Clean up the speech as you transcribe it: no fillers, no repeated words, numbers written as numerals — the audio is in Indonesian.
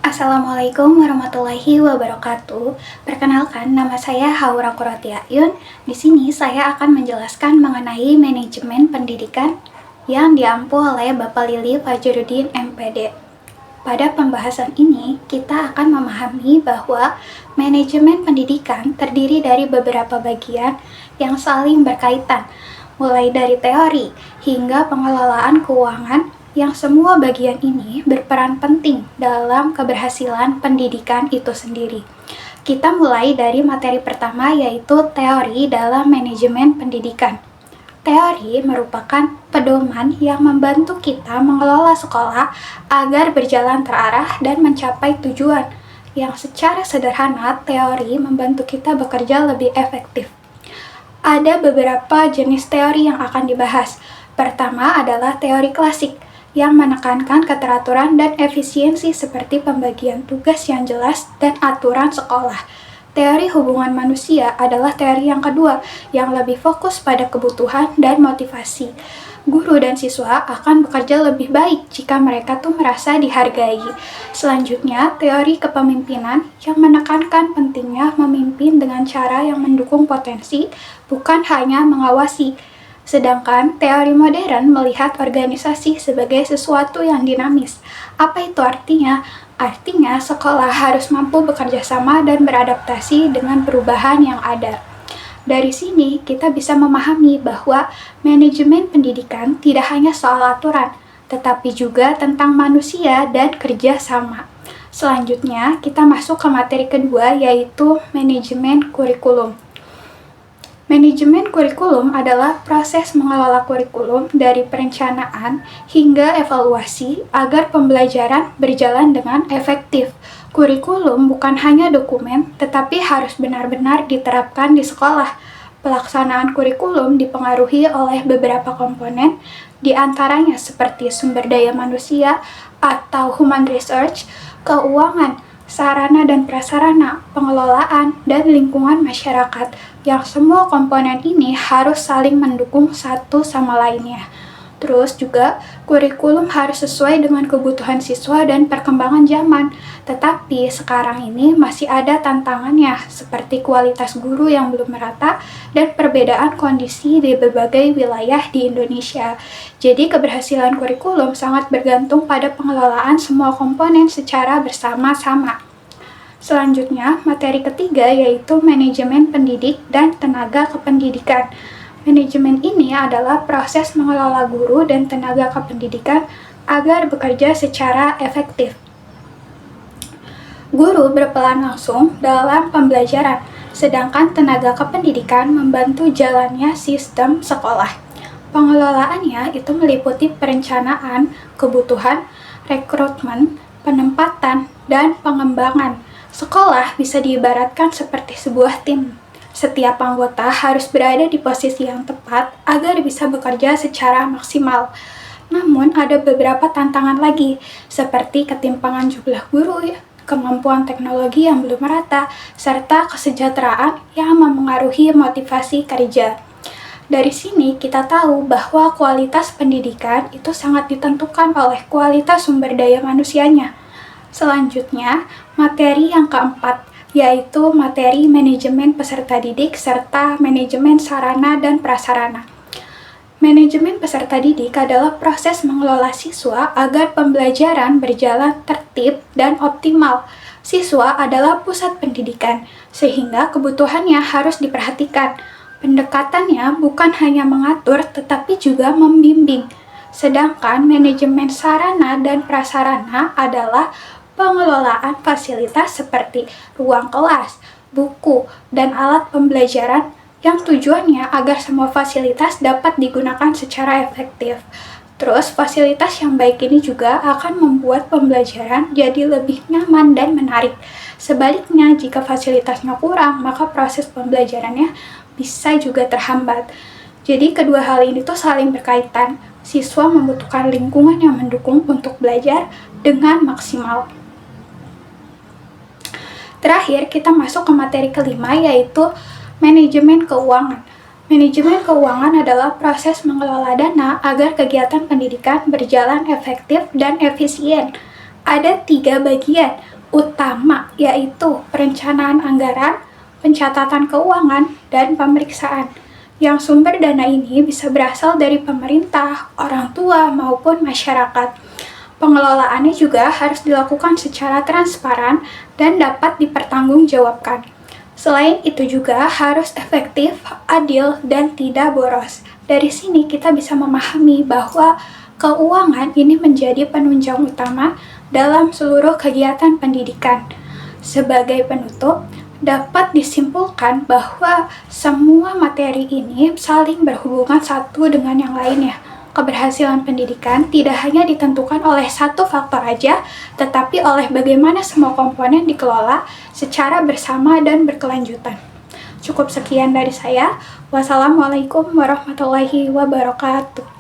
Assalamualaikum warahmatullahi wabarakatuh. Perkenalkan, nama saya Haura Qurrati Ayun. Di sini saya akan menjelaskan mengenai manajemen pendidikan yang diampu oleh Bapak Lili Fajruddin MPD. Pada pembahasan ini, kita akan memahami bahwa manajemen pendidikan terdiri dari beberapa bagian yang saling berkaitan, mulai dari teori hingga pengelolaan keuangan, yang semua bagian ini berperan penting dalam keberhasilan pendidikan itu sendiri. Kita mulai dari materi pertama, yaitu teori dalam manajemen pendidikan. Teori merupakan pedoman yang membantu kita mengelola sekolah agar berjalan terarah dan mencapai tujuan, yang secara sederhana teori membantu kita bekerja lebih efektif. Ada beberapa jenis teori yang akan dibahas. Pertama adalah teori klasik, yang menekankan keteraturan dan efisiensi seperti pembagian tugas yang jelas dan aturan sekolah. Teori hubungan manusia adalah teori yang kedua, yang lebih fokus pada kebutuhan dan motivasi. Guru dan siswa akan bekerja lebih baik jika mereka tuh merasa dihargai. Selanjutnya, teori kepemimpinan yang menekankan pentingnya memimpin dengan cara yang mendukung potensi, bukan hanya mengawasi. Sedangkan teori modern melihat organisasi sebagai sesuatu yang dinamis. Apa itu artinya? Artinya sekolah harus mampu bekerja sama dan beradaptasi dengan perubahan yang ada. Dari sini kita bisa memahami bahwa manajemen pendidikan tidak hanya soal aturan, tetapi juga tentang manusia dan kerja sama. Selanjutnya kita masuk ke materi kedua, yaitu manajemen kurikulum. Manajemen kurikulum adalah proses mengelola kurikulum dari perencanaan hingga evaluasi agar pembelajaran berjalan dengan efektif. Kurikulum bukan hanya dokumen, tetapi harus benar-benar diterapkan di sekolah. Pelaksanaan kurikulum dipengaruhi oleh beberapa komponen, di antaranya seperti sumber daya manusia atau human research, keuangan, sarana dan prasarana, pengelolaan, dan lingkungan masyarakat, yang semua komponen ini harus saling mendukung satu sama lainnya. Terus juga, kurikulum harus sesuai dengan kebutuhan siswa dan perkembangan zaman. Tetapi sekarang ini masih ada tantangannya, seperti kualitas guru yang belum merata dan perbedaan kondisi di berbagai wilayah di Indonesia. Jadi keberhasilan kurikulum sangat bergantung pada pengelolaan semua komponen secara bersama-sama. Selanjutnya, materi ketiga yaitu manajemen pendidik dan tenaga kependidikan. Manajemen ini adalah proses mengelola guru dan tenaga kependidikan agar bekerja secara efektif. Guru berperan langsung dalam pembelajaran, sedangkan tenaga kependidikan membantu jalannya sistem sekolah. Pengelolaannya itu meliputi perencanaan, kebutuhan, rekrutmen, penempatan, dan pengembangan. Sekolah bisa diibaratkan seperti sebuah tim. Setiap anggota harus berada di posisi yang tepat agar bisa bekerja secara maksimal. Namun ada beberapa tantangan lagi, seperti ketimpangan jumlah guru, kemampuan teknologi yang belum merata, serta kesejahteraan yang memengaruhi motivasi kerja. Dari sini kita tahu bahwa kualitas pendidikan itu sangat ditentukan oleh kualitas sumber daya manusianya. Selanjutnya, materi yang keempat, yaitu materi manajemen peserta didik serta manajemen sarana dan prasarana. Manajemen peserta didik adalah proses mengelola siswa agar pembelajaran berjalan tertib dan optimal. Siswa adalah pusat pendidikan, sehingga kebutuhannya harus diperhatikan. Pendekatannya bukan hanya mengatur, tetapi juga membimbing. Sedangkan manajemen sarana dan prasarana adalah pengelolaan fasilitas seperti ruang kelas, buku, dan alat pembelajaran yang tujuannya agar semua fasilitas dapat digunakan secara efektif. Terus, fasilitas yang baik ini juga akan membuat pembelajaran jadi lebih nyaman dan menarik. Sebaliknya, jika fasilitasnya kurang, maka proses pembelajarannya bisa juga terhambat. Jadi, kedua hal ini tuh saling berkaitan. Siswa membutuhkan lingkungan yang mendukung untuk belajar dengan maksimal. Terakhir, kita masuk ke materi kelima, yaitu manajemen keuangan. Manajemen keuangan adalah proses mengelola dana agar kegiatan pendidikan berjalan efektif dan efisien. Ada 3 bagian, utama, yaitu perencanaan anggaran, pencatatan keuangan, dan pemeriksaan. Yang sumber dana ini bisa berasal dari pemerintah, orang tua, maupun masyarakat. Pengelolaannya juga harus dilakukan secara transparan dan dapat dipertanggungjawabkan. Selain itu juga harus efektif, adil, dan tidak boros. Dari sini kita bisa memahami bahwa keuangan ini menjadi penunjang utama dalam seluruh kegiatan pendidikan. Sebagai penutup, dapat disimpulkan bahwa semua materi ini saling berhubungan satu dengan yang lainnya. Keberhasilan pendidikan tidak hanya ditentukan oleh satu faktor aja, tetapi oleh bagaimana semua komponen dikelola secara bersama dan berkelanjutan. Cukup sekian dari saya. Wassalamualaikum warahmatullahi wabarakatuh.